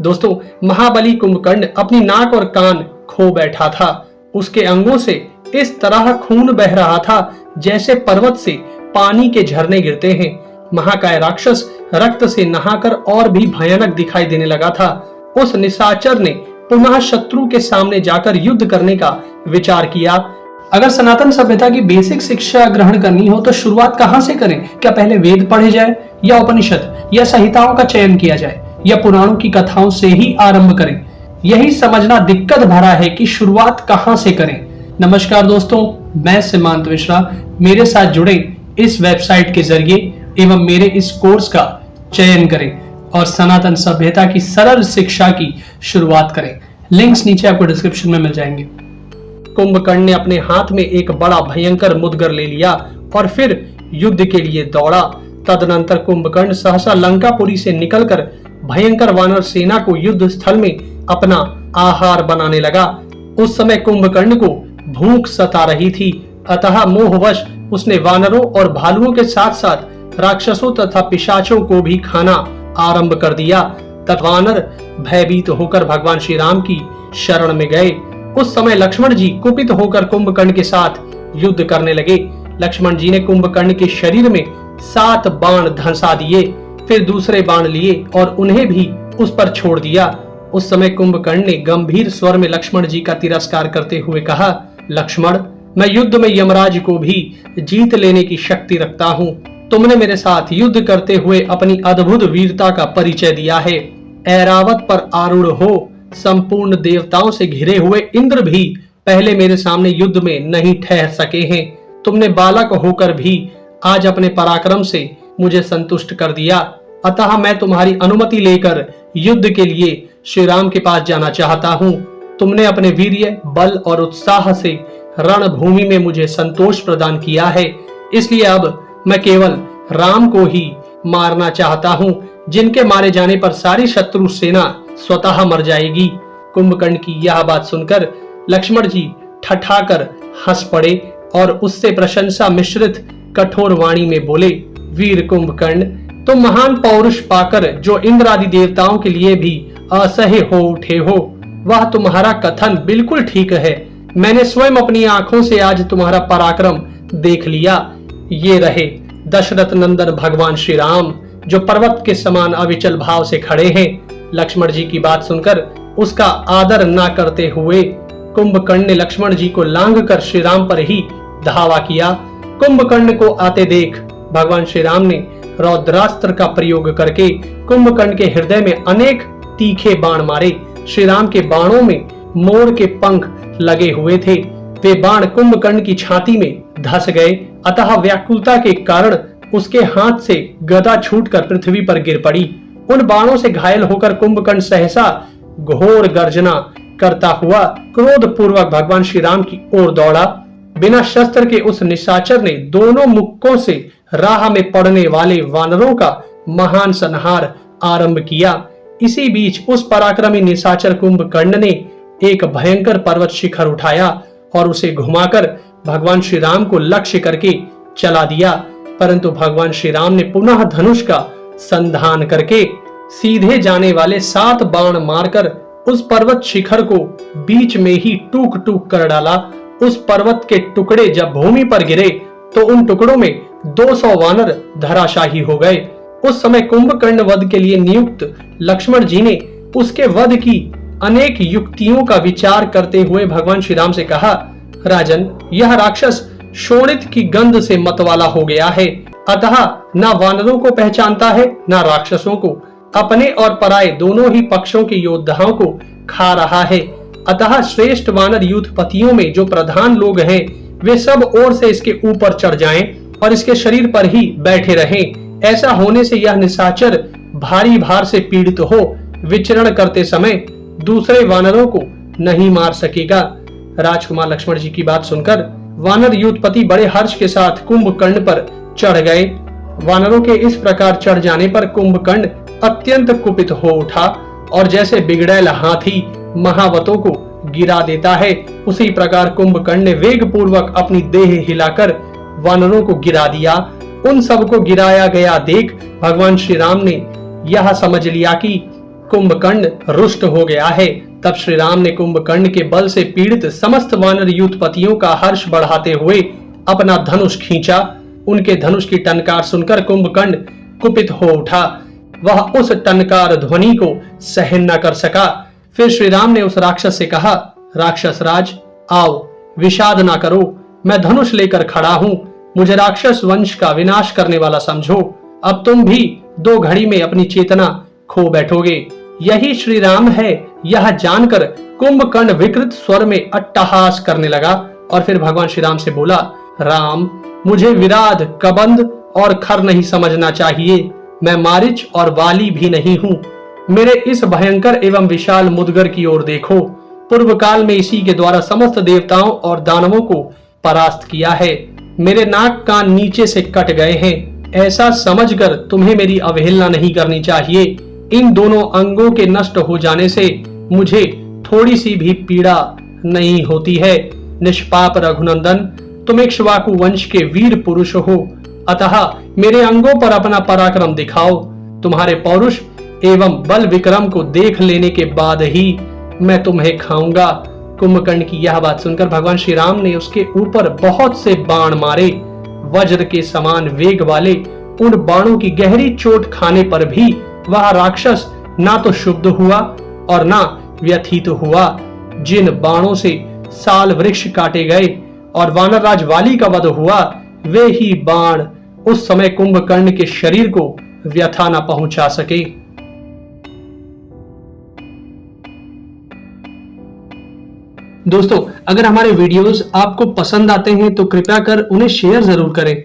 दोस्तों, महाबली कुंभकर्ण अपनी नाक और कान खो बैठा था। उसके अंगों से इस तरह खून बह रहा था जैसे पर्वत से पानी के झरने गिरते हैं। महाकाय राक्षस रक्त से नहाकर और भी भयानक दिखाई देने लगा था। उस निशाचर ने पुनः शत्रु के सामने जाकर युद्ध करने का विचार किया। अगर सनातन सभ्यता की बेसिक शिक्षा ग्रहण करनी हो तो शुरुआत कहां से करें? क्या पहले वेद पढ़े जाए, या उपनिषद या संहिताओं का चयन किया जाए, या पुराणों की कथाओं से ही आरंभ करें? यही समझना दिक्कत भरा है कि शुरुआत कहां से करें। नमस्कार दोस्तों, मैं सीमांत मिश्रा। मेरे साथ जुड़े इस वेबसाइट के जरिए एवं मेरे इस कोर्स का चयन करें और सनातन सभ्यता की सरल शिक्षा की शुरुआत करें। लिंक्स नीचे आपको डिस्क्रिप्शन में मिल जाएंगे। कुंभकर्ण ने अपने हाथ में एक बड़ा भयंकर मुद्गर ले लिया और फिर युद्ध के लिए दौड़ा। तदनंतर कुंभकर्ण सहसा लंकापुरी से निकलकर भयंकर वानर सेना को युद्ध स्थल में अपना आहार बनाने लगा। उस समय कुंभकर्ण को भूख सता रही थी, अतः मोहवश उसने वानरों और भालुओं के साथ साथ राक्षसों तथा पिशाचों को भी खाना आरंभ कर दिया। तब वानर भयभीत होकर भगवान श्री राम की शरण में गए। उस समय लक्ष्मण जी कुपित होकर कुंभकर्ण के साथ युद्ध करने लगे। लक्ष्मण जी ने कुंभकर्ण के शरीर में 7 बाण धंसा दिए, फिर दूसरे बाण लिए और उन्हें भी उस पर छोड़ दिया। उस समय कुंभकर्ण ने गंभीर स्वर में लक्ष्मण जी का तिरस्कार करते हुए कहा, लक्ष्मण, मैं युद्ध में यमराज को भी जीत लेने की शक्ति रखता हूँ। तुमने मेरे साथ युद्ध करते हुए अपनी अद्भुत वीरता का परिचय दिया है। ऐरावत पर आरूढ़ हो संपूर्ण देवताओं से घिरे हुए इंद्र भी पहले मेरे सामने युद्ध में नहीं ठहर सके हैं। तुमने बालक होकर भी आज अपने पराक्रम से मुझे संतुष्ट कर दिया, अतः मैं तुम्हारी अनुमति लेकर युद्ध के लिए श्री राम के पास जाना चाहता हूँ। तुमने अपने वीर्य, बल और उत्साह से रणभूमि में मुझे संतोष प्रदान किया है, इसलिए अब मैं केवल राम को ही मारना चाहता हूँ, जिनके मारे जाने पर सारी शत्रु सेना स्वतः मर जाएगी। कुंभकर्ण की यह बात सुनकर लक्ष्मण जी ठठाकर हंस पड़े और उससे प्रशंसा मिश्रित कठोर वाणी में बोले, वीर कुंभकर्ण, तुम महान पौरुष पाकर जो इंद्र आदि देवताओं के लिए भी असह्य हो उठे हो, वह तुम्हारा कथन बिल्कुल ठीक है। मैंने स्वयं अपनी आंखों से आज तुम्हारा पराक्रम देख लिया। ये रहे दशरथ नंदन भगवान श्री राम, जो पर्वत के समान अविचल भाव से खड़े हैं। लक्ष्मण जी की बात सुनकर उसका आदर न करते हुए कुंभकर्ण ने लक्ष्मण जी को लांघकर श्री राम पर ही धावा किया। कुंभकर्ण को आते देख भगवान श्री राम ने रौद्रास्त्र का प्रयोग करके कुंभकर्ण के हृदय में अनेक तीखे बाण मारे। श्री राम के बाणों में मोर के पंख लगे हुए थे। वे बाण कुंभकर्ण की छाती में धस गए, अतः व्याकुलता के कारण उसके हाथ से गदा छूटकर पृथ्वी पर गिर पड़ी। उन बाणों से घायल होकर कुंभकर्ण सहसा घोर गर्जना करता हुआ क्रोध पूर्वक भगवान श्री राम की ओर दौड़ा। बिना शस्त्र के उस निशाचर ने दोनों मुक्कों से राह में पड़ने वाले वानरों का महान संहार आरंभ किया। इसी बीच उस पराक्रमी निशाचर कुंभकर्ण ने एक भयंकर पर्वत शिखर उठाया और उसे घुमाकर भगवान श्री राम को लक्ष्य करके चला दिया, परंतु भगवान श्री राम ने पुनः धनुष का संधान करके सीधे जाने वाले 7 बाण मारकर उस पर्वत शिखर को बीच में ही टूक टूक कर डाला। उस पर्वत के टुकड़े जब भूमि पर गिरे तो उन टुकड़ों में 200 वानर धराशाही हो गए। उस समय कुंभकर्ण वध के लिए नियुक्त लक्ष्मण जी ने उसके वध की अनेक युक्तियों का विचार करते हुए भगवान श्री राम से कहा, राजन, यह राक्षस शोणित की गंध से मतवाला हो गया है, अतः न वानरों को पहचानता है न राक्षसों को। अपने और पराये दोनों ही पक्षों के योद्धाओं को खा रहा है। अतः श्रेष्ठ वानर युद्धपतियों में जो प्रधान लोग हैं वे सब ओर से इसके ऊपर चढ़ जाएं और इसके शरीर पर ही बैठे रहें। ऐसा होने से यह निशाचर भारी भार से पीड़ित हो विचरण करते समय दूसरे वानरों को नहीं मार सकेगा। राजकुमार लक्ष्मण जी की बात सुनकर वानर युद्धपति बड़े हर्ष के साथ कुंभकर्ण पर चढ़ गए। वानरों के इस प्रकार चढ़ जाने पर कुंभकर्ण अत्यंत कुपित हो उठा और जैसे बिगड़ैल हाथी महावतों को गिरा देता है, उसी प्रकार कुंभकर्ण ने वेग पूर्वक अपनी देह हिलाकर वानरों को गिरा दिया। उन सबको गिराया गया देख भगवान श्री राम ने यह समझ लिया कि कुंभकर्ण रुष्ट हो गया है। तब श्री राम ने कुंभकर्ण के बल से पीड़ित समस्त वानर युद्धपतियों का हर्ष बढ़ाते हुए अपना धनुष खींचा। उनके धनुष की टनकार सुनकर कुंभकर्ण कुपित हो उठा। वह उस टनकार ध्वनि को सहन न कर सका। फिर श्री राम ने उस राक्षस से कहा, राक्षस राज, आओ, विषाद ना करो, मैं धनुष लेकर खड़ा हूं। मुझे राक्षस वंश का विनाश करने वाला समझो। अब तुम भी 2 घड़ी में अपनी चेतना खो बैठोगे। यही श्री राम है। यह जानकर कुंभकर्ण विकृत स्वर में अट्टहास करने लगा और फिर भगवान श्री राम से बोला, राम, मुझे विराध, कबंध और खर नहीं समझना चाहिए। मैं मारिच और वाली भी नहीं हूं। मेरे इस भयंकर एवं विशाल मुदगर की ओर देखो। पूर्व काल में इसी के द्वारा समस्त देवताओं और दानवों को परास्त किया है। मेरे नाक कान नीचे से कट गए हैं। ऐसा समझकर तुम्हें मेरी अवहेलना नहीं करनी चाहिए। इन दोनों अंगों के नष्ट हो जाने से मुझे थोड़ी सी भी पीड़ा नहीं होती है। निष्पाप रघुनंदन, तुम इक्ष्वाकु वंश के वीर पुरुष हो, अतः मेरे अंगों पर अपना पराक्रम दिखाओ। तुम्हारे पौरुष एवं बल विक्रम को देख लेने के बाद ही मैं तुम्हें खाऊंगा। कुंभकर्ण की यह बात सुनकर भगवान श्री राम ने उसके ऊपर बहुत से बाण मारे। वज्र के समान वेग वाले उन बाणों की गहरी चोट खाने पर भी वह राक्षस ना तो शुद्ध हुआ और ना व्यथित हुआ। जिन बाणों से साल वृक्ष काटे गए और वानरराज वाली का वध हुआ, वे ही बाण उस समय कुंभकर्ण के शरीर को व्यथा न पहुंचा सके। दोस्तों, अगर हमारे वीडियोस आपको पसंद आते हैं तो कृपया कर उन्हें शेयर जरूर करें।